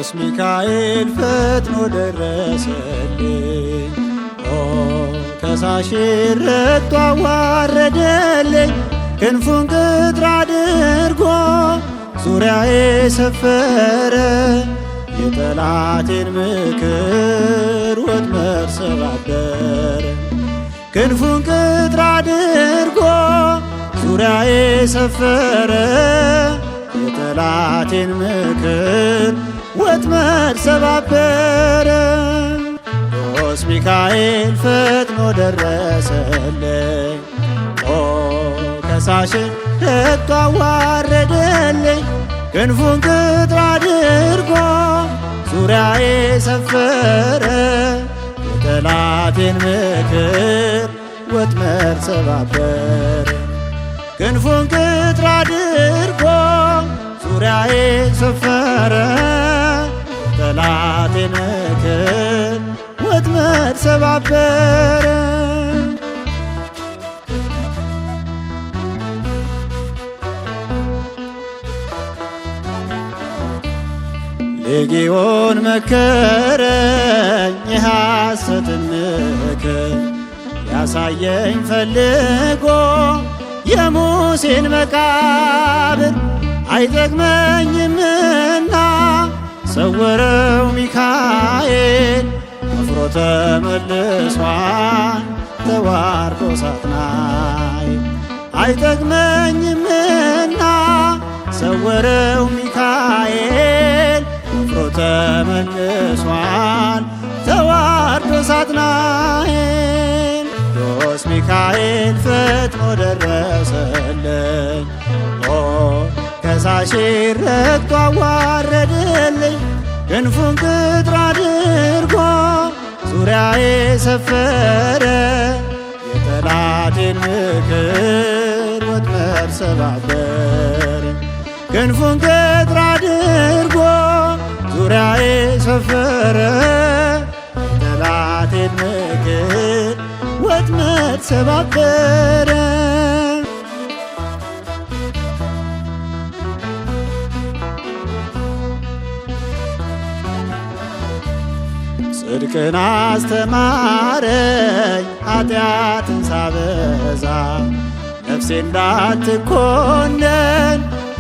ቅዱስ ሚካኤል ፈጥኖ ደረሰልኝ። ከሳሽ ረቶ አዋረደልኝ። ክንፉን ቅጥር አድርጎ ዙሪያዬ ሰፈረ። የጠላቴን ምክር ወጥመድ ሰባበረ። ክንፉን ቅጥር አድርጎ ዙሪያዬ ሰፈረ። የጠላቴን ምክር ወጥመድ ሰባበረ። ቅዱስ ሚካኤል ፈጥኖ ደረሰልኝ። ከሳሽን ረቶ አዋረደልኝ። ክንፉን ቅጥር አድርጎ ዙሪያዬ ሰፈረ። የጠላቴን ምክር ወጥመድ ሰባበረ። ክንፉን ቅጥር አድርጎ ዙሪያዬ ሰፈረ። የጠላቴን ምክር ወጥመድ ሰባበረ። ሌጊዮን መከረኝ የሐሰትን ምክር ያሳየኝ ፈልጎ የሙሴን መቃብር አይጠቅመኝምና ሰወረው ሚካኤል አፍሮ ተመልሷል ተዋርዶ ሳጥናኤል አይጠቅመኝምና ሰወረው ሚካኤል አፍሮ ተመልሷል ተዋርዶ ሳጥናኤል። ቅዱስ ሚካኤል ፈጥኖ ደረሰልኝ። ከሳሽ ረቶ አዋረደልኝ። ክንፉን ቅጥር አድርጎ ዙሪያዬ ሰፈረ። የጠላቴን ምክር ወጥመድ ሰባበረ። ክንፉን ቅጥር አድርጎ ዙሪያዬ ሰፈረ። የጠላቴን ምክር ወጥመድ ሰባበረ። ጽድቅን አስተማረኝ ኃጢአትን ሳበዛ ነፍሴ እንዳትኮነን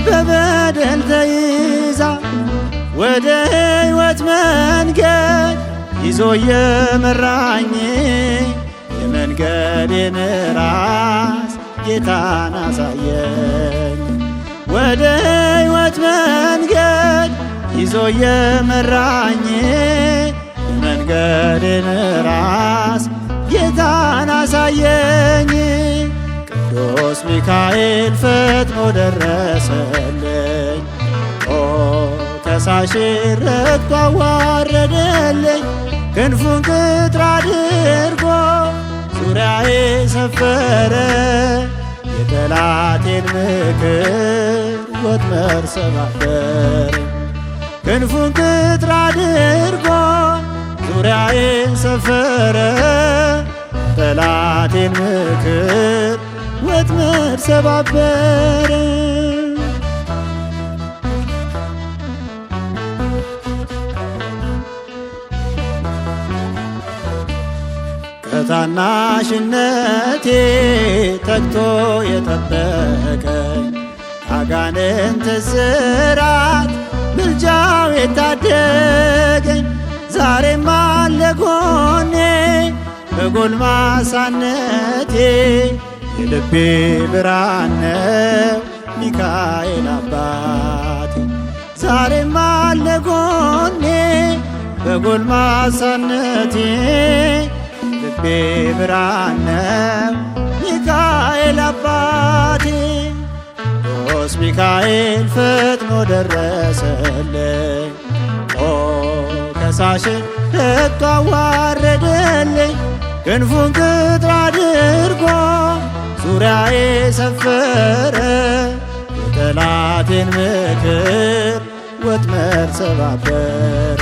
በበደል ተይዛ ወደ ሕይወት መንገድ ይዞ የመራኝ የመንገዴን ራስ ጌታን አሳየኝ። ወደ ሕይወት መንገድ ይዞ የመራኝ የመንገዴን ራስ ጌታን አሳየኝ። ቅዱስ ሚካኤል ፈጥኖ ደረሰልኝ። ከሳሽ ረቶ አዋረደልኝ። ክንፉን ቅጥር አድርጎ ዙሪያዬ ሰፈረ። የጠላቴን ምክር ወጥመድ ሰባበረ። ክንፉን ቅጥር አድርጎ ዙሪያዬ ሰፈረ። ጠላቴን ምክር ወጥመድ ሰባበረ። ከታናሽነቴ ተግቶ የጠበቀኝ አጋንንት እስራት ምልጃው የታደገኝ ዛሬም አለ ጎኔ በጎልማሳነቴ የልቤ ብርሃን ነው ሚካኤል አባቴ። ዛሬም አለ ጎኔ በጎልማሳነቴ ልቤ ብርሃን ነው ሚካኤል አባቴ። ቅዱስ ሚካኤል ፈጥኖ ደረሰልኝ። ከሳሽን ረቶ አዋረደልኝ። ክንፉን ቅጥር አድርጎ ዙሪያዬ ሰፈረ። የጠላቴን ምክር ወጥመድ ሰባበረ።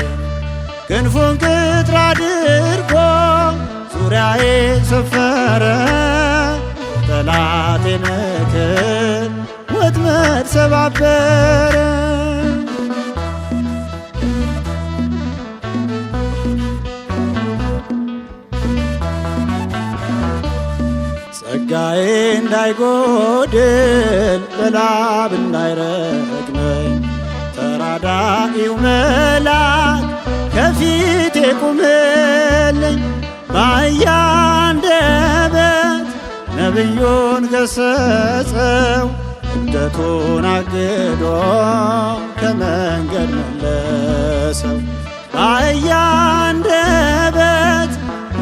ክንፉን ቅጥር አድርጎ ዙሪያዬ ሰፈረ። የጠላቴን ምክር ወጥመድ ሰባበረ። ጸጋዬ እንዳይጎድል በላብ እንዳይረግመኝ ተራዳኢው መልአክ ከፊቴ ቁምልኝ። በአህያ አንደበት ነቢዩን ገሰጸው እብደቱን አግዶ ከመንገድ መለሰው። በአህያ አንደበት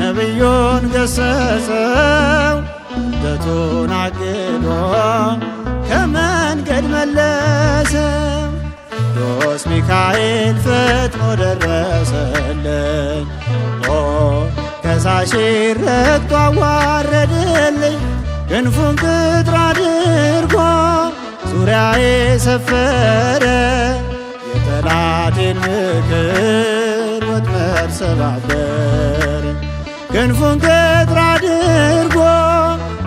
ነቢዩን ገሰጸው እብደቱን አግዶ ከመንገድ መለሰው። ቅዱስ ሚካኤል ፈጥኖ ደረሰልኝ፣ ከሳሼ ረግጦ አዋረደልኝ። ክንፉን ቅጥር አድርጎ ዙሪያዬ ሰፈረ፣ የጠላቴን ምክር ወጥመድ ሰባበረ። ክንፉን ቅጥር አድርጎ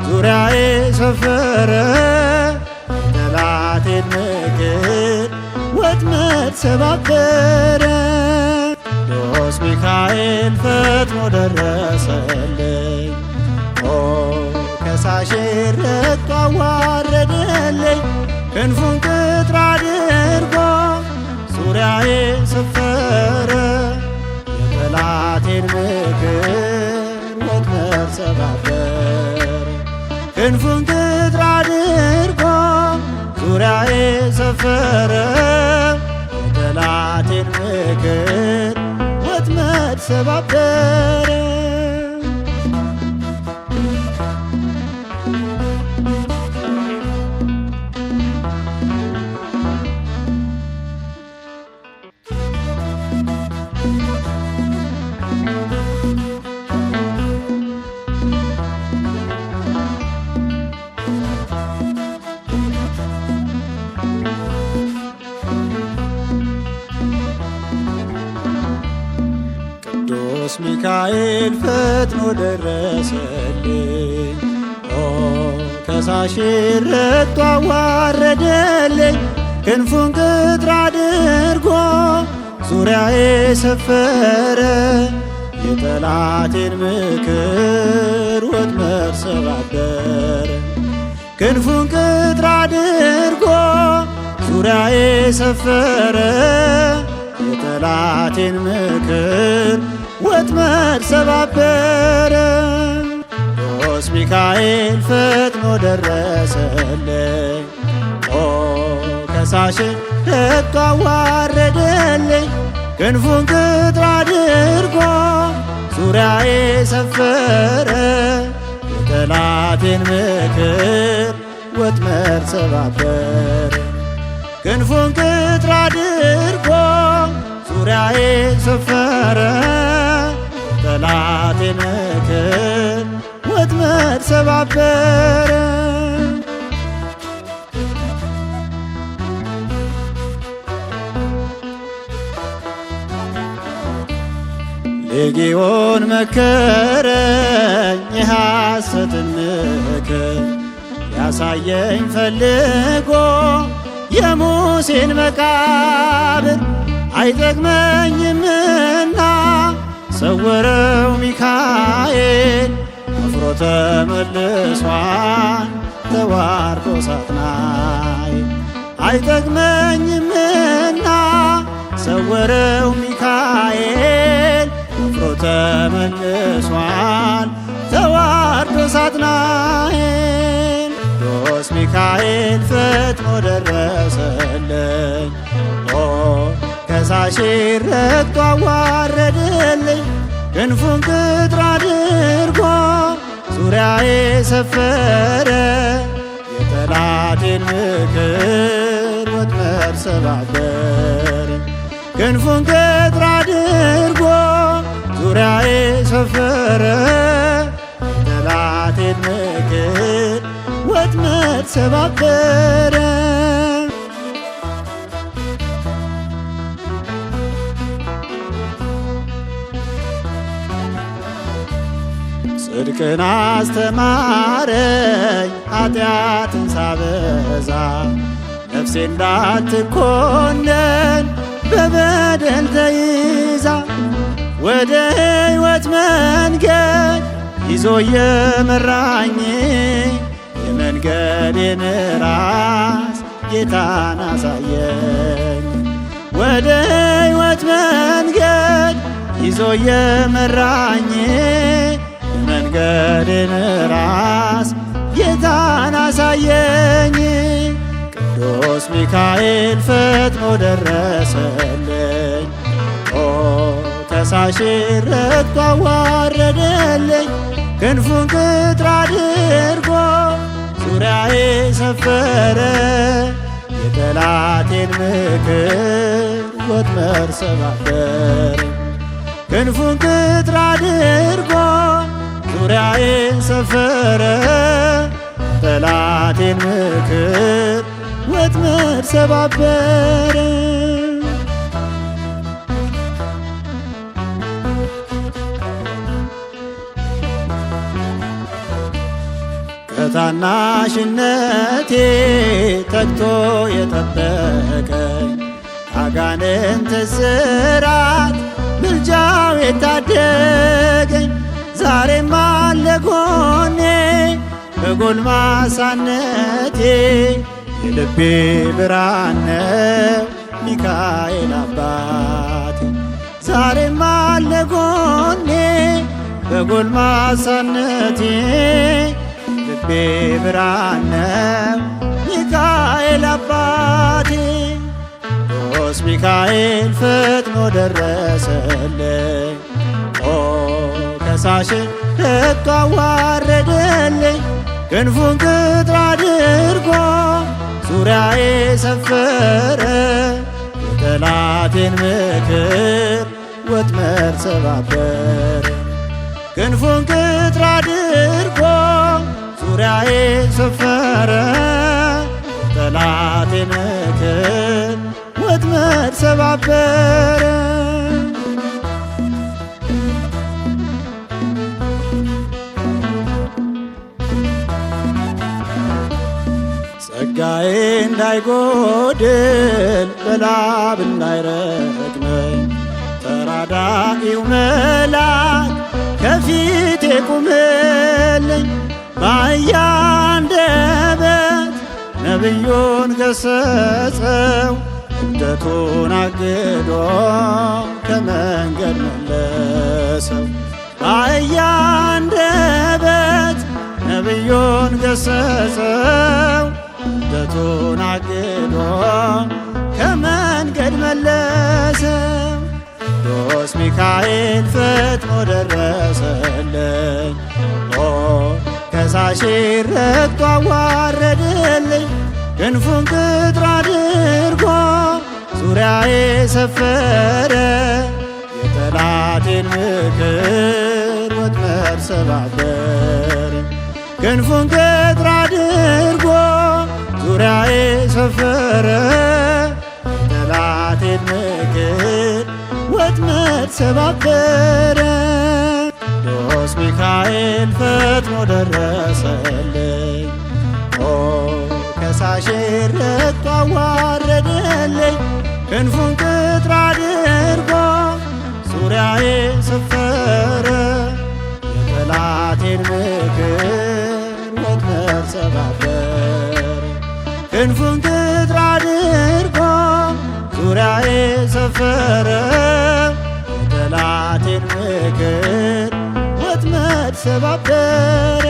ዙሪያዬ ሰፈረ፣ የጠላቴን ምክር ወጥመድ ሰባበረ። ቅዱስ ሚካኤል ፈጥኖ ደረሰልኝ፣ ከሳሼ ረግጦ አዋረደልኝ። ክንፉን ቅጥር አድርጎ ዙሪያዬ ሰፈረ፣ የጠላቴን ምክር ወጥመድ ሰባበረ። ክንፉን ቅጥር አድርጎ ዙሪያዬ ሰፈረ፣ የጠላቴን ምክር ወጥመድ ሰባበረ። ቅዱስ ሚካኤል ፈጥኖ ደረሰልኝ፣ ከሳሼ ረግጦ አዋረደልኝ። ክንፉን ቅጥር አድርጎ ዙሪያዬ ሰፈረ፣ የጠላቴን ምክር ወጥመድ ሰባበረ። ክንፉን ቅጥር አድርጎ ዙሪያዬ ሰፈረ፣ የጠላቴን ምክር ወጥመድ ሰባበረ። ቅዱስ ሚካኤል ፈጥኖ ደረሰልኝ፣ ከሳሼ ረግጦ አዋረደልኝ። ክንፉን ቅጥር አድርጎ ዙሪያዬ ሰፈረ፣ የጠላቴን ምክር ወጥመድ ሰባበረ። ክንፉን ቅጥር አድርጎ ዙሪያዬ ሰፈረ፣ የጠላቴን ምክር ወጥመድ ሰባበረ። ሌጌዎን መከረኝ የሐሰትን ምክር ያሳየኝ ፈልጎ የሙሴን መቃብር አይጠቅመኝምና ሰወረው ሚካኤል አፍሮ ተመልሷል ተዋርዶ ሳጥናኤል። አይጠቅመኝምና ሰወረው ሚካኤል አፍሮ ተመልሷል ተዋርዶ ሳጥናኤል። ቅዱስ ሚካኤል ፈጥኖ ደረሰልኝ፣ ከሳሼ ረግጦ አዋረደልኝ። ክንፉን ቅጥር አድርጎ ዙሪያዬ ሰፈረ፣ የጠላቴን ምክር ወጥመድ ሰባበረ። ክንፉን ቅጥር አድርጎ ዙሪያዬ ሰፈረ፣ የጠላቴን ምክር ወጥመድ ሰባበረ። ጽድቅን አስተማረኝ ኃጢአትን ሳበዛ፣ ነፍሴ እንዳትኮነን በበደል ተይዛ። ወደ ሕይወት መንገድ ይዞ የመራኝ የመንገዴን ራስ ጌታን አሳየኝ። ወደ ሕይወት መንገድ ይዞ የመራኝ የመንገዴን ራስ ጌታን አሳየኝ። ቅዱስ ሚካኤል ፈጥኖ ደረሰልኝ። ከሳሼ ረግጦ አዋረደልኝ። ክንፉን ቅጥር አድርጎ ዙሪያዬ ሰፈረ። የጠላቴን ምክር ወጥመድ ሰባበረ። ክንፉን ቅጥር አድርጎ ዙሪያዬን ሰፈረ። ጠላቴን ምክር ወጥመድ ሰባበረ። ከታናሽነቴ ተግቶ የጠበቀኝ አጋንንት እስራት ምልጃው የታደገኝ ዛሬም አለ ጎኔ በጎልማሳነቴ የልቤ ብርሃን ነው ሚካኤል አባቴ። ዛሬም አለ ጎኔ በጎልማሳነቴ ልቤ ብርሃን ነው ሚካኤል አባቴ። ቅዱስ ሚካኤል ፈጥኖ ደረሰልኝ። ከሳሼን ረግጦ አዋረደልኝ። ክንፉን ቅጥር አድርጎ ዙሪያዬ ሰፈረ። የጠላቴን ምክር ወጥመድ ሰባበረ። ክንፉን ቅጥር አድርጎ ዙሪያዬ ሰፈረ። የጠላቴን ምክር ወጥመድ ሰባበረ። ጸጋዬ እንዳይጎድል በላብ እንዳይረግመኝ ተራዳኢው መልአክ ከፊቴ ቁምልኝ። በአህያ አንደበት ነቢዩን ገሰጸው። እብደቱን አግዶ ከመንገድ መለሰው። በአህያ አንደበት ነቢዩን ገሰጸው። እብደቱን አግዶ ከመንገድ መለሰው። ቅዱስ ሚካኤል ፈጥኖ ደረሰልኝ። ከሳሼ ረግጦ አዋረደልኝ። ክንፉን ቅጥር አድርጎ ዙሪያዬ ሰፈረ። የጠላቴን ምክር ወጥመድ ሰባበረ። ክንፉን ቅጥር አድርጎ ዙሪያዬ ሰፈረ። የጠላቴን ምክር ወጥመድ ሰባበረ። ቅዱስ ሚካኤል ፈጥኖ ደረሰልኝ። ከሳሼ ረግጦ አዋረደልኝ። ክንፉን ቅጥር አድርጎ ዙሪያዬ ሰፈረ። የጠላቴን ምክር ወጥመድ ሰባበረ። ክንፉን ቅጥር አድርጎ ዙሪያዬ ሰፈረ። የጠላቴን ምክር ወጥመድ ሰባበረ።